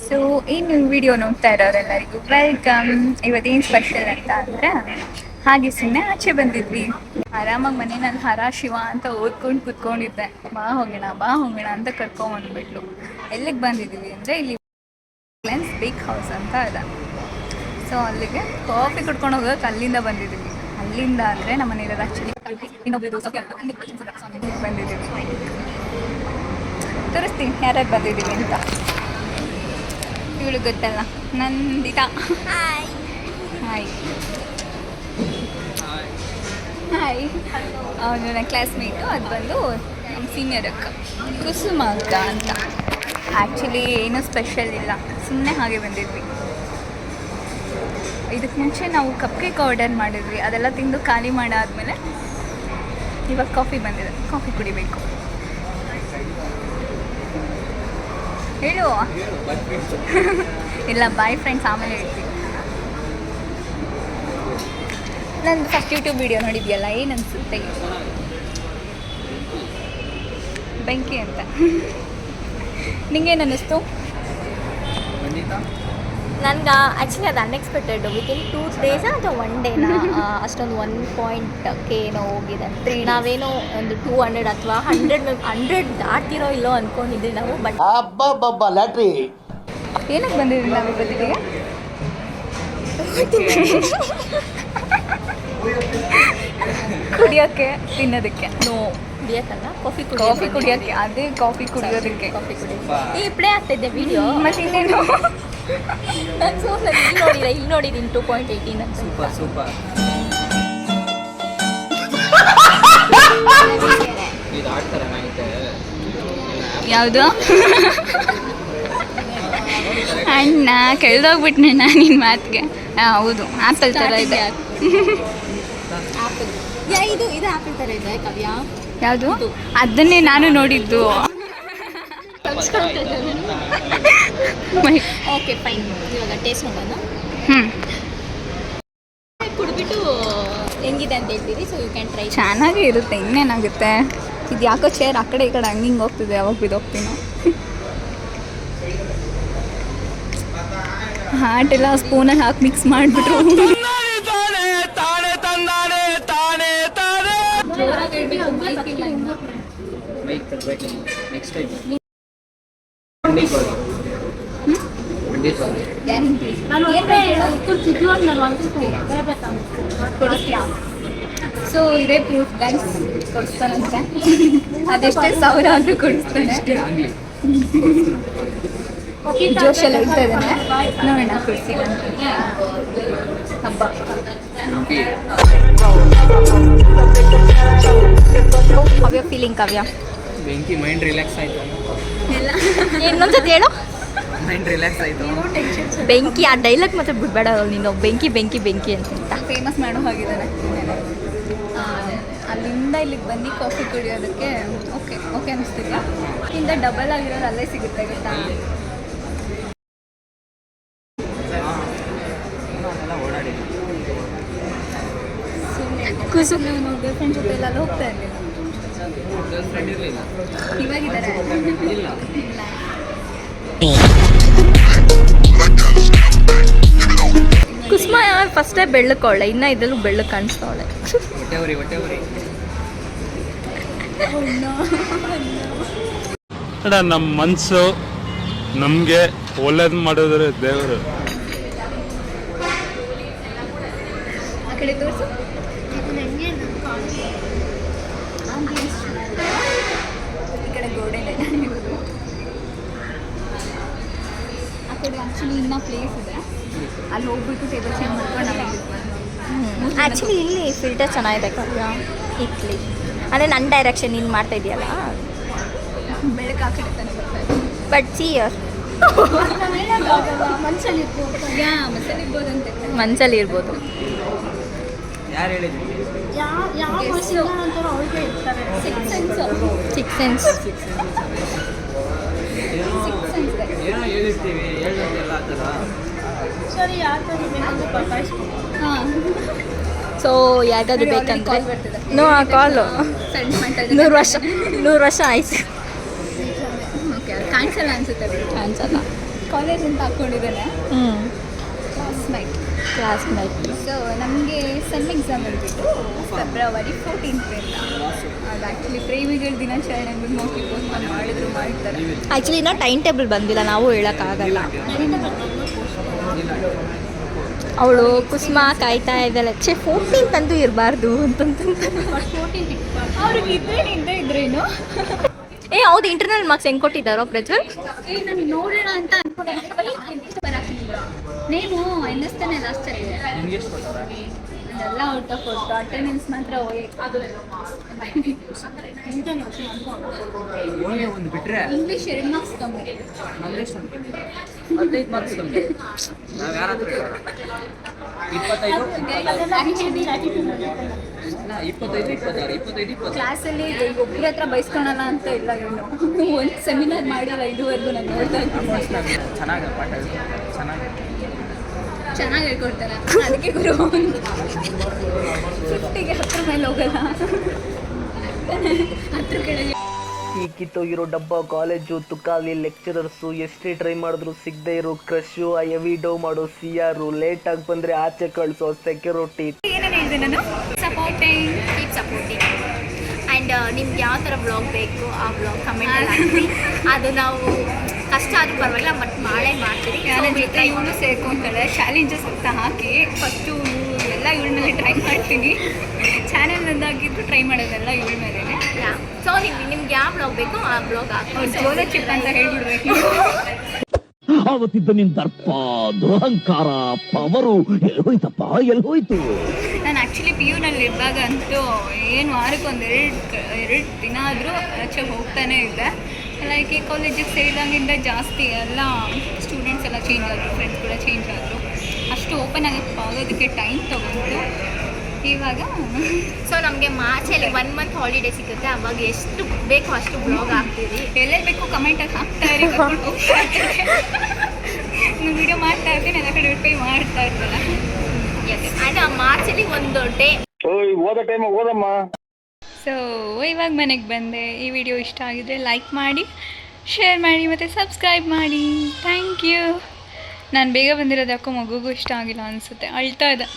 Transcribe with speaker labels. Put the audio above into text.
Speaker 1: So ಏನು video ನೋಡ್ತಾ ಇರೋರೆಲ್ಲರಿಗೂ welcome. ಇವತ್ತೇನು ಸ್ಪೆಷಲ್ ಅಂತ ಅಂದರೆ ಹಾಗೆ ಸುಮ್ಮನೆ ಆಚೆ ಬಂದಿದ್ವಿ. ಆರಾಮಾಗಿ ಮನೆಯಲ್ಲಿ ಹರ ಶಿವ ಅಂತ ಓದ್ಕೊಂಡು ಕುತ್ಕೊಂಡಿದ್ದೆ. ಬಾ ಹೋಗೋಣ ಅಂತ ಕರ್ಕೊಂಬಂದ್ಬಿಟ್ಲು. ಎಲ್ಲಿಗೆ ಬಂದಿದ್ದೀವಿ ಅಂದರೆ ಇಲ್ಲಿ ಬೇಕ್ ಹೌಸ್ ಅಂತ ಇದೆ. ಸೊ ಅಲ್ಲಿಗೆ ಕಾಫಿ ಕುಡ್ಕೊಂಡು ಹೋಗೋಕೆ ಅಲ್ಲಿಂದ ಬಂದಿದ್ದೀವಿ. ಅಲ್ಲಿಂದ ಅಂದರೆ ನಮ್ಮ ಮನೆಯಲ್ಲ ಆ್ಯಕ್ಚುಲಿ ಬಂದಿದ್ದೀವಿ. ತೋರಿಸ್ತೀನಿ ಯಾರ್ಯಾರು ಬಂದಿದ್ದೀವಿ ಅಂತ. ಇವಳು ಗೊತ್ತಲ್ಲ, ನಂದಿತಾ. Hi hi hi. ಅವನು ನನ್ನ ಕ್ಲಾಸ್ಮೇಟು, ಅದು ಬಂದು ನಮ್ಮ ಸೀನಿಯರ್ ಅಕ್ಕ ಕುಸುಮ ಅಕ್ಕ ಅಂತ. ಆ್ಯಕ್ಚುಲಿ ಏನೂ ಸ್ಪೆಷಲ್ ಇಲ್ಲ, ಸುಮ್ಮನೆ ಹಾಗೆ ಬಂದಿದ್ವಿ. ಇದಕ್ಕೆ ಮುಂಚೆ ನಾವು ಕಪ್ ಕೇಕ್ ಆರ್ಡರ್ ಮಾಡಿದ್ವಿ, ಅದೆಲ್ಲ ತಿಂದು ಖಾಲಿ ಮಾಡಾದ್ಮೇಲೆ ಇವಾಗ ಕಾಫಿ ಬಂದಿದೆ, ಕಾಫಿ ಕುಡಿಬೇಕು. ಹೇಳು. ಇಲ್ಲ ಬಾಯ್ ಫ್ರೆಂಡ್ಸ್, ಆಮೇಲೆ ಹೇಳ್ತೀವಿ. ನಂದು ಫಸ್ಟ್ ಯೂಟ್ಯೂಬ್ ವಿಡಿಯೋ ನೋಡಿದ್ಯಲ್ಲ, ಏನು ಅನಿಸುತ್ತೆ? ಬೆಂಕಿ ಅಂತ. ನಿಂಗೇನು ಅನ್ನಿಸ್ತು?
Speaker 2: ನನ್ಗೆ ಆ್ಯಕ್ಚುಲಿ ಅದು ಅನ್ಎಕ್ಸ್ಪೆಕ್ಟೆಡ್. ವಿತಿನ್ 2 days ಅಥವಾ 1 ಡೇನ ಅಷ್ಟೊಂದು 1.K ಏನೋ ಹೋಗಿದೆ. ನಾವೇನೋ ಒಂದು 200 ಅಥವಾ 100 ದಾಟ್ತಿರೋ ಇಲ್ಲೋ ಅಂದ್ಕೊಂಡಿದ್ವಿ ನಾವು. ಬಟ್
Speaker 3: ಲ್ಯಾಟ್ರಿ
Speaker 1: ಏನಕ್ಕೆ ಬಂದಿದ್ದೀವಿ ನಾವು ಇವತ್ತಿಗೆ? ಕುಡಿಯೋಕ್ಕೆ, ತಿನ್ನೋದಕ್ಕೆ.
Speaker 2: ನೋ, ಕುಡಿಯೋಕ್ಕಲ್ಲ,
Speaker 1: ಕಾಫಿ ಕುಡಿಯೋಕ್ಕೆ. ಅದೇ ಕಾಫಿ ಕುಡಿಯೋದಕ್ಕೆ.
Speaker 2: ಈ ಪ್ಲೇ ಆಗ್ತಾಯಿದ್ದೆ ವಿಡಿಯೋ.
Speaker 1: ಮತ್ತೆ ಇನ್ನೇನು?
Speaker 2: ನಾನು ಇಲ್ಲಿ ನೋಡಿದ್ದೀನಿ 2.18 ಅಂತ.
Speaker 3: ಸೂಪರ್.
Speaker 1: ಯಾವುದು? ಅಣ್ಣ ಕೆಳ್ದೋಗ್ಬಿಟ್ನೆ ನಾನು ನಿನ್ನ ಮಾತಿಗೆ. ಹೌದು, ಆ್ಯಪಲ್ ಥರ ಇದೆ.
Speaker 2: ಇದು ಆ್ಯಪಲ್ ಥರ ಇದೆ ಕಾವ್ಯ.
Speaker 1: ಯಾವುದು? ಅದನ್ನೇ ನಾನು ನೋಡಿದ್ದು.
Speaker 2: Okay fine. ಇವಾಗ ಟೇಸ್ಟ್ ನೋಡೋಣ. ಕುಡಿದ್ಬಿಟ್ಟು ಹೆಂಗಿದೆ ಅಂತ ಹೇಳ್ತೀರಿ. So you can try.
Speaker 1: ಚೆನ್ನಾಗೇ ಇರುತ್ತೆ, ಇನ್ನೇನಾಗುತ್ತೆ. ಇದು ಯಾಕೋ ಚೇರ್ ಆ ಕಡೆ ಈ ಕಡೆ ಹಂಗೆ ಹೋಗ್ತಿದೆ, ಯಾವಾಗ ಬಿದ್ದೋಗ್ತೀನೋ. ಹಾಟೆಲ್ಲ ಸ್ಪೂನಲ್ಲಿ ಹಾಕಿ ಮಿಕ್ಸ್ ಮಾಡಿಬಿಟ್ರು. ಸೊ ಇದೇ ಪ್ರೂಫ್ ಗೈಸ್, ಕೊಡಿಸ್ತಾನಂತೆ. ಅದೆಷ್ಟೇ ಸಾವಿರ ಆದರೂ ಕೊಡಿಸ್ತಾನೆ. ಜೋಶಲ್ಲಿ ಹೇಳ್ತಾ ಇದ್ದಾನೆ, ನೋಡೋಣ ಕೊಡ್ತೀನಿ. ಹಬ್ಬ
Speaker 2: ಕಾವ್ಯ ಫೀಲಿಂಗ್. ಕಾವ್ಯ
Speaker 3: ಬೆಂಕಿ ಮೈಂಡ್ ರಿಲ್ಯಾಕ್ಸ್ ಆಯಿತು.
Speaker 2: ಇನ್ನೊಂದ್ಸತಿ ಹೇಳು.
Speaker 3: ಮೈಂಡ್ ರಿಲ್ಯಾಕ್ಸ್ ಆಯಿತು.
Speaker 2: ಬೆಂಕಿ, ಆ ಡೈಲಾಗ್ ಮತ್ತೆ ಬಿಡಬೇಡ ನೀನು. ಬೆಂಕಿ ಬೆಂಕಿ ಬೆಂಕಿ ಅಂತ
Speaker 1: ಫೇಮಸ್ ಮಾಡೋ ಹಾಗಿದ್ದಾನೆ. ಅಲ್ಲಿಂದ ಇಲ್ಲಿಗೆ ಬಂದು ಕಾಫಿ ಕುಡಿಯೋದಕ್ಕೆ ಓಕೆ ಅನಿಸ್ತಿಲ್ಲ. ಇಂದ ಡಬಲ್ ಆಗಿರೋದು ಅಲ್ಲೇ ಸಿಗುತ್ತೆ ಗೊತ್ತಾ. ಕುಸು ನಾವು ಗರ್ಲ್ ಫ್ರೆಂಡ್ ಜೊತೆ ಎಲ್ಲ ಹೋಗ್ತಾ ಇರಲಿಲ್ಲ. ಇವಾಗಿದ್ದಾರೆ.
Speaker 2: ಕುಸುಮ ಫಸ್ಟೇ ಬೆಳ್ಳಕ್ಕೊಳ್ಳೆ, ಇನ್ನು ಇದರಲ್ಲೂ ಬೆಳ್ಳಕ್ಕೆ ಕಾಣಿಸ್ತಾವಳೆ.
Speaker 4: ನಮ್ಮ ಮನಸ್ಸು ನಮಗೆ ಒಳ್ಳೇದು ಮಾಡಿದ್ರೆ ದೇವರು.
Speaker 1: ಆ ಕಡೆ ತೋರಿಸು. ಈ ಕಡೆ ಗೋಡೆನೆ ಇರೋದು. ಆ ಕಡೆ ಆ್ಯಕ್ಚುಲಿ ಇನ್ನೂ ಪ್ಲೇಸ್ ಇದೆ, ಅಲ್ಲಿ ಹೋಗ್ಬಿಟ್ಟು ಟೇಬಲ್ ಚೇಂಜ್ ಮಾಡ್ಕೊಂಡು ನಮಗೆ.
Speaker 2: ಆ್ಯಕ್ಚುಲಿ ಇಲ್ಲಿ ಫಿಲ್ಟರ್ ಚೆನ್ನಾಗಿದೆ ಕಾವ್ಯ. ಇಟ್ಲಿ ಅಂದರೆ ನನ್ನ ಡೈರೆಕ್ಷನ್ ನೀನು ಮಾಡ್ತಾ ಇದೆಯಲ್ಲ,
Speaker 1: ಬೆಳಕು ಆ ಕಡೆ ತಾನೆ ಬರ್ತಾ ಇದೆ.
Speaker 2: ಬಟ್ ಸಿ ಇಯರ್ ಮನ್ಸಲ್ಲಿ ಇರ್ಬೋದು.
Speaker 3: ಯಾರು ಹೇಳಿದ್ರು?
Speaker 2: Six sense.
Speaker 3: ಏನೋ ಹೇಳಿರ್ತೀವಿ, ಹೇಳೋದೆಲ್ಲ ಆ ಥರ.
Speaker 2: ಸೊ ಯಾರಿಗಾದ್ರು ಬೇಕಂದ್ರೆ ಕಾಲು 100 ವರ್ಷ ಆಯ್ತು.
Speaker 1: ಕಾಣಿಸಲ್ಲ ಅನ್ಸುತ್ತೆ.
Speaker 2: ಕಾಣಿಸಲ್ಲ.
Speaker 1: ಕಾಲೇಜ್ ಅಂತ ಹಾಕ್ಕೊಂಡಿದ್ದಾನೆ ಕ್ಲಾಸ್ಮೇಟ್. ಸೊ ನಮಗೆ ಸೆಮ್ ಎಕ್ಸಾಮ್ ಬಂದುಬಿಟ್ಟು ಫೆಬ್ರವರಿ 14th ಅದು ಆ್ಯಕ್ಚುಲಿ ಪ್ರೇಮಿಗಳ ದಿನಾಚರಣೆ ಅಂದ್ಬಿಟ್ಟು ಮೋಸ್ಟ್ಲಿ ಪೋಸ್ಟ್ಪೋನ್ ಮಾಡಿದ್ರು ಮಾಡ್ತಾರೆ.
Speaker 2: ಆ್ಯಕ್ಚುಲಿ ಇನ್ನೂ ಟೈಮ್ ಟೇಬಲ್ ಬಂದಿಲ್ಲ, ನಾವು ಹೇಳೋಕ್ಕಾಗಲ್ಲ. ಅವಳು ಕುಸುಮ ಕಾಯ್ತಾ ಇದ್ದಾಳೆ, 14th ಅಂತೂ ಇರಬಾರ್ದು ಅಂತಂತ.
Speaker 1: ಅವ್ರಿಗೆ ಇದ್ರೇನು
Speaker 2: ಹೌದು, ಇಂಟರ್ನಲ್ ಮಾರ್ಕ್ಸ್ ಹೆಂಗೆ ಕೊಟ್ಟಿದ್ದಾರೋ ಪ್ರಜ್ವಲ್?
Speaker 1: ನಾನು ನೋಡೋಣ ಅಂತ ಅನ್ಕೊಂಡೆ. ನೇಮು ಎನ್ನಿಸ್ತಾನೆ ಲಾಸ್ಟ್ ಅದೆಲ್ಲ ಔಟ್ ಆಫ್ ಔಟ್, ಅಟೆಂಡೆನ್ಸ್ ಮಾತ್ರ
Speaker 3: ಒಂದು ಬಿಟ್ರೆ
Speaker 1: ಇಂಗ್ಲೀಷ್ 2 ಮಾರ್ಕ್ಸ್ ಕಮ್ಮಿ.
Speaker 3: 15 ಮಾರ್ಕ್ಸ್ ಕಮ್ಮಿ. ನಾವು ಯಾರ ಹತ್ರ 25
Speaker 1: ಕ್ಲಾಸಲ್ಲಿ ಒಬ್ಬರ ಹತ್ರ ಬೈಸ್ಕೊಳಲ್ಲ ಅಂತ ಇಲ್ಲ. ಇವನು ಒಂದು ಸೆಮಿನಾರ್ ಮಾಡಿಲ್ಲ ಇದುವರೆಗೂ. ನಾನು ನೋಡ್ತಾ ಇದ್ದೀನಿ
Speaker 3: ಚೆನ್ನಾಗಿ ಪಾಠ
Speaker 1: ಚೆನ್ನಾಗಿ ಹೇಳ್ಕೊಡ್ತಾರೆ. ಅದಕ್ಕೆ ಗುರು 50ಗೆ 10 ಮೇಲೆ ಹೋಗಲ್ಲ, 10 ಕೆಳಗೆ.
Speaker 5: ಈ ಕಿತ್ತೋಗಿರೋ ಡಬ್ಬ ಕಾಲೇಜು, ತುಕಾಲಿ ಲೆಕ್ಚರರ್ಸು, ಎಷ್ಟೇ ಟ್ರೈ ಮಾಡಿದ್ರು ಸಿಗದೆ ಇರೋ ಕ್ರಶು, ಆ ಹೆವಿ ಡೋ ಮಾಡೋ ಸಿಯಾರು, ಲೇಟಾಗಿ ಬಂದರೆ ಆಚೆ ಕಳಿಸೋ ಸೆಕ್ಯೂರಿಟಿ.
Speaker 1: ಏನೇನು ಹೇಳಿದೆ ನಾನು? Supporting,
Speaker 2: keep supporting. ಆ್ಯಂಡ್ ನಿಮ್ಗೆ ಯಾವ ಥರ ಬ್ಲಾಗ್ ಬೇಕು ಆ ಬ್ಲಾಗ್ ಕಮೆಂಟಲ್ಲಿ ಹಾಕಿ. ಅದು ನಾವು ಕಷ್ಟ ಆದರೂ ಪರವಾಗಿಲ್ಲ, ಬಟ್ ಮಾಡ್ತೀವಿ.
Speaker 1: ನನ್ನ ಜೊತೆ ಇವನು ಸೇರ್ಕೊಂತಾಳೆ. ಚಾಲೆಂಜಸ್ ಅಂತ ಹಾಕಿ ಫಸ್ಟು ಎಲ್ಲ ಇವಳ ಮೇಲೆ ಟ್ರೈ ಮಾಡ್ತೀನಿ. ಚಾನಲ್ನದ್ದಾಗಿದ್ದು ಟ್ರೈ ಮಾಡೋದೆಲ್ಲ ಇವಳ ಮೇಲೆ.
Speaker 2: ಸೊ ನಿಮ್ಗೆ ಯಾವ ಬ್ಲಾಗ್ ಬೇಕು ಆ ಬ್ಲಾಗ್ ಹಾಕಿ.
Speaker 1: ಜೋಲ ಚಿಪ್ ಅಂತ ಹೇಳ್ಬಿಡ್ಬೇಕು.
Speaker 6: ಆವತ್ತಿದ್ದ ನಿನ್ ದರ್ಪ, ದುರಹಂಕಾರ, ಪವರು ಎಲ್ಲಿ ಹೋಯ್ತು?
Speaker 1: ನಾನು ಆ್ಯಕ್ಚುಲಿ PU ನಲ್ಲಿ ಇರುವಾಗ ಅಂತೂ ಏನು ವಾರಕ್ಕೊಂದು 2 ದಿನ ಆದರೂ ಆಚೆ ಹೋಗ್ತಾನೆ ಇದ್ದೆ. ಲೈಕ್ ಈ ಕಾಲೇಜಿಗೆ ಸೇರಿದಾಗಿಂದ ಜಾಸ್ತಿ ಎಲ್ಲ ಸ್ಟೂಡೆಂಟ್ಸ್ ಎಲ್ಲ ಚೇಂಜ್ ಆದರು, ಫ್ರೆಂಡ್ಸ್ ಕೂಡ ಚೇಂಜ್ ಆದರು. ಅಷ್ಟು ಓಪನ್ ಆಗೋದಕ್ಕೆ ಟೈಮ್ ತೊಗೊಂಡು ಇವಾಗ
Speaker 2: ಸೊ ನಮಗೆ ಮಾರ್ಚಲ್ಲಿ 1 ಮಂತ್ ಹಾಲಿಡೇ ಸಿಗುತ್ತೆ. ಅವಾಗ ಎಷ್ಟು ಬೇಕೋ ಅಷ್ಟು ಬ್ಲಾಗ್ ಹಾಕ್ತೀವಿ.
Speaker 1: ಎಲ್ಲೆಲ್ಲಿ ಬೇಕು ಕಮೆಂಟಾಗಿ ಹಾಕ್ತಾ ಇರಿ. ನಾನು ವೀಡಿಯೋ ಮಾಡ್ತಾ ಇರ್ತೀನಿ, ಎಲ್ಲ ಕಡೆ ಪೇ ಮಾಡ್ತಾ ಇರ್ತಲ್ಲ.
Speaker 2: ಆ್ಯಂಡ್ ಆ ಮಾರ್ಚಲ್ಲಿ ಒಂದು ಡೇ
Speaker 6: ಓದಮ್ಮ.
Speaker 1: ಸೊ ಇವಾಗ ಮನೆಗೆ ಬಂದೆ. ಈ ವಿಡಿಯೋ ಇಷ್ಟ ಆಗಿದ್ರೆ ಲೈಕ್ ಮಾಡಿ, ಶೇರ್ ಮಾಡಿ ಮತ್ತು ಸಬ್ಸ್ಕ್ರೈಬ್ ಮಾಡಿ. Thank you. ನಾನು ಬೇಗ ಬಂದಿರೋದು ಯಾಕೋ ಮಗುಗೂ ಇಷ್ಟ ಆಗಿಲ್ಲ ಅನಿಸುತ್ತೆ, ಅಳ್ತಾ ಇದೆ.